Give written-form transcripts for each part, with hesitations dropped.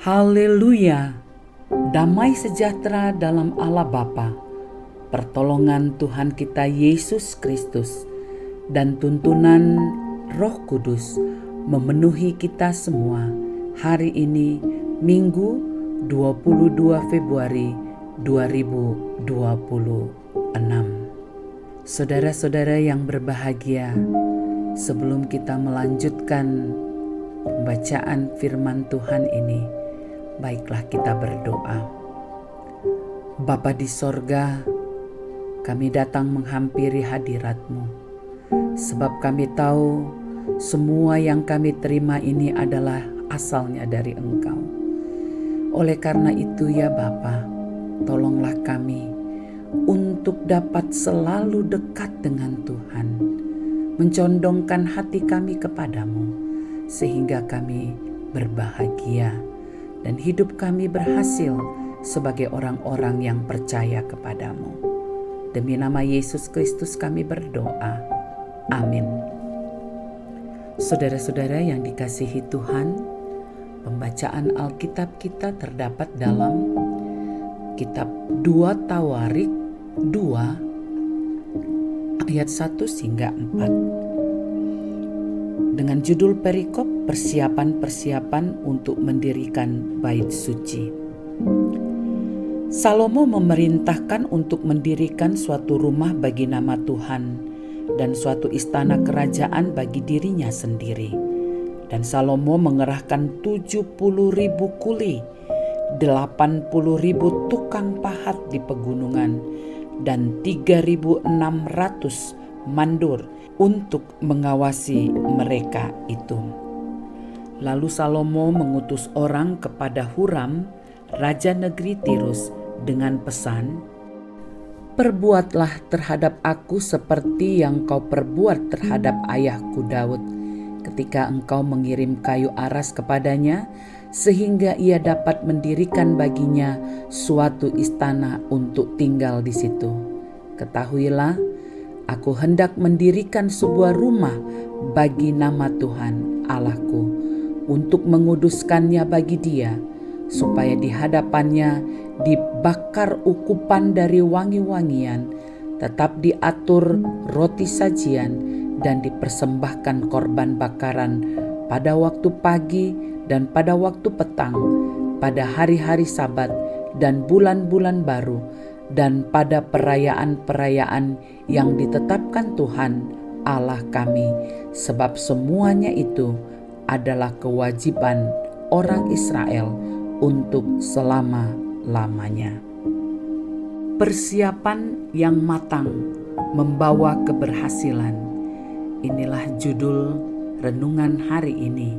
Haleluya! Damai sejahtera dalam Allah Bapa, pertolongan Tuhan kita Yesus Kristus, dan tuntunan Roh Kudus memenuhi kita semua hari ini, Minggu 22 Februari 2026. Saudara-saudara yang berbahagia, sebelum kita melanjutkan pembacaan firman Tuhan ini, baiklah kita berdoa. Bapa di sorga, kami datang menghampiri hadirat-Mu, sebab kami tahu semua yang kami terima ini adalah asalnya dari Engkau. Oleh karena itu ya Bapa, tolonglah kami untuk dapat selalu dekat dengan Tuhan, mencondongkan hati kami kepadamu, sehingga kami berbahagia dan hidup kami berhasil sebagai orang-orang yang percaya kepadamu. Demi nama Yesus Kristus kami berdoa. Amin. Saudara-saudara yang dikasihi Tuhan, pembacaan Alkitab kita terdapat dalam kitab 2 Tawarik 2 ayat 1 hingga 4. Dengan judul perikop persiapan-persiapan untuk mendirikan bait suci. Salomo memerintahkan untuk mendirikan suatu rumah bagi nama Tuhan dan suatu istana kerajaan bagi dirinya sendiri. Dan Salomo mengerahkan 70.000 kuli, 80.000 tukang pahat di pegunungan, dan 3.600 mandur untuk mengawasi mereka itu. Lalu Salomo mengutus orang kepada Huram, raja negeri Tirus, dengan pesan, "Perbuatlah terhadap aku seperti yang kau perbuat terhadap ayahku Daud, ketika engkau mengirim kayu aras kepadanya, sehingga ia dapat mendirikan baginya suatu istana untuk tinggal di situ. Ketahuilah, aku hendak mendirikan sebuah rumah bagi nama Tuhan Allahku, untuk menguduskannya bagi Dia, supaya di hadapannya dibakar ukupan dari wangi-wangian, tetap diatur roti sajian, dan dipersembahkan korban bakaran pada waktu pagi dan pada waktu petang, pada hari-hari Sabat dan bulan-bulan baru, dan pada perayaan-perayaan yang ditetapkan Tuhan Allah kami, sebab semuanya itu adalah kewajiban orang Israel untuk selama-lamanya." Persiapan yang matang membawa keberhasilan. Inilah judul renungan hari ini.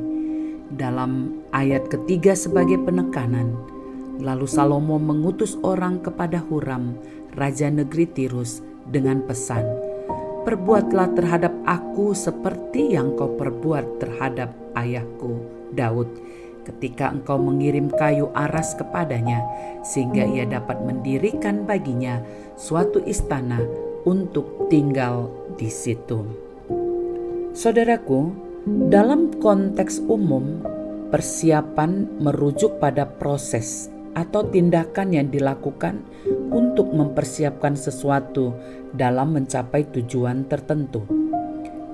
Dalam ayat ketiga sebagai penekanan, lalu Salomo mengutus orang kepada Huram, raja negeri Tirus, dengan pesan, "Perbuatlah terhadap aku seperti yang kau perbuat terhadap ayahku Daud, ketika engkau mengirim kayu aras kepadanya, sehingga ia dapat mendirikan baginya suatu istana untuk tinggal di situ." Saudaraku, dalam konteks umum, persiapan merujuk pada proses atau tindakan yang dilakukan untuk mempersiapkan sesuatu dalam mencapai tujuan tertentu.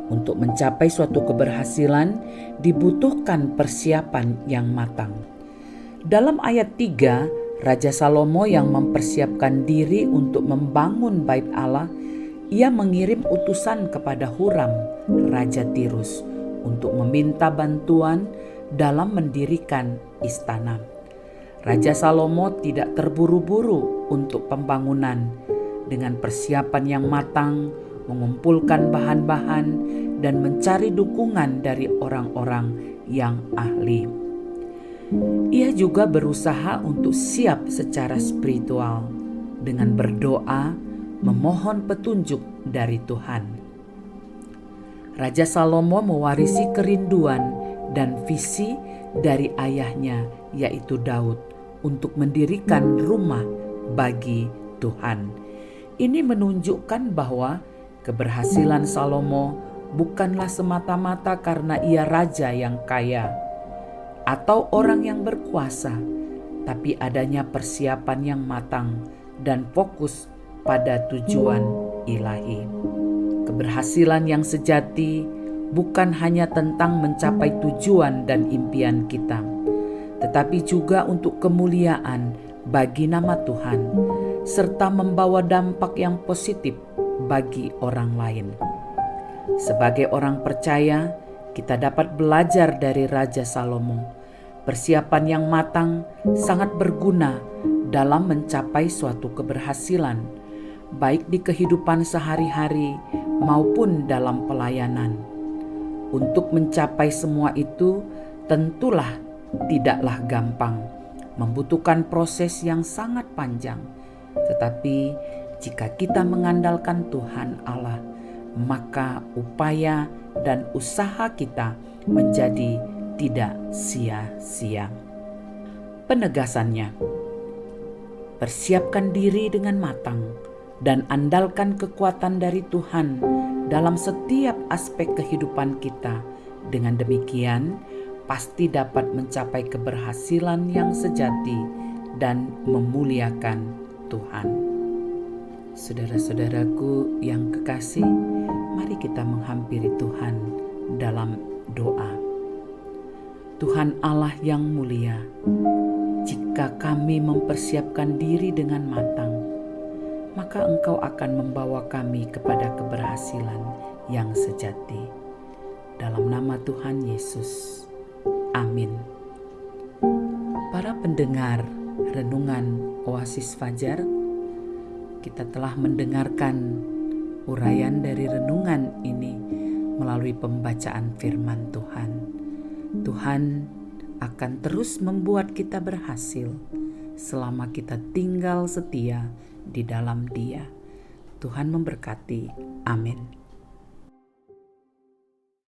Untuk mencapai suatu keberhasilan dibutuhkan persiapan yang matang. Dalam ayat 3, Raja Salomo yang mempersiapkan diri untuk membangun bait Allah, ia mengirim utusan kepada Huram, Raja Tirus, untuk meminta bantuan dalam mendirikan istana. Raja Salomo tidak terburu-buru untuk pembangunan. Dengan persiapan yang matang, mengumpulkan bahan-bahan, dan mencari dukungan dari orang-orang yang ahli. Ia juga berusaha untuk siap secara spiritual dengan berdoa, memohon petunjuk dari Tuhan. Raja Salomo mewarisi kerinduan dan visi dari ayahnya, yaitu Daud, untuk mendirikan rumah bagi Tuhan. Ini menunjukkan bahwa keberhasilan Salomo bukanlah semata-mata karena ia raja yang kaya, atau orang yang berkuasa, tapi adanya persiapan yang matang dan fokus pada tujuan ilahi. Keberhasilan yang sejati bukan hanya tentang mencapai tujuan dan impian kita, tetapi juga untuk kemuliaan bagi nama Tuhan, serta membawa dampak yang positif bagi orang lain. Sebagai orang percaya, kita dapat belajar dari Raja Salomo. Persiapan yang matang sangat berguna dalam mencapai suatu keberhasilan, baik di kehidupan sehari-hari maupun dalam pelayanan. Untuk mencapai semua itu tentulah tidaklah gampang, membutuhkan proses yang sangat panjang. Tetapi jika kita mengandalkan Tuhan Allah, maka upaya dan usaha kita menjadi tidak sia-sia. Penegasannya, persiapkan diri dengan matang dan andalkan kekuatan dari Tuhan dalam setiap aspek kehidupan kita. Dengan demikian, pasti dapat mencapai keberhasilan yang sejati dan memuliakan Tuhan. Saudara-saudaraku yang kekasih, mari kita menghampiri Tuhan dalam doa. Tuhan Allah yang mulia, jika kami mempersiapkan diri dengan matang, maka Engkau akan membawa kami kepada keberhasilan yang sejati. Dalam nama Tuhan Yesus, amin. Para pendengar renungan Oasis Fajar, kita telah mendengarkan uraian dari renungan ini melalui pembacaan firman Tuhan. Tuhan akan terus membuat kita berhasil selama kita tinggal setia di dalam Dia. Tuhan memberkati. Amin.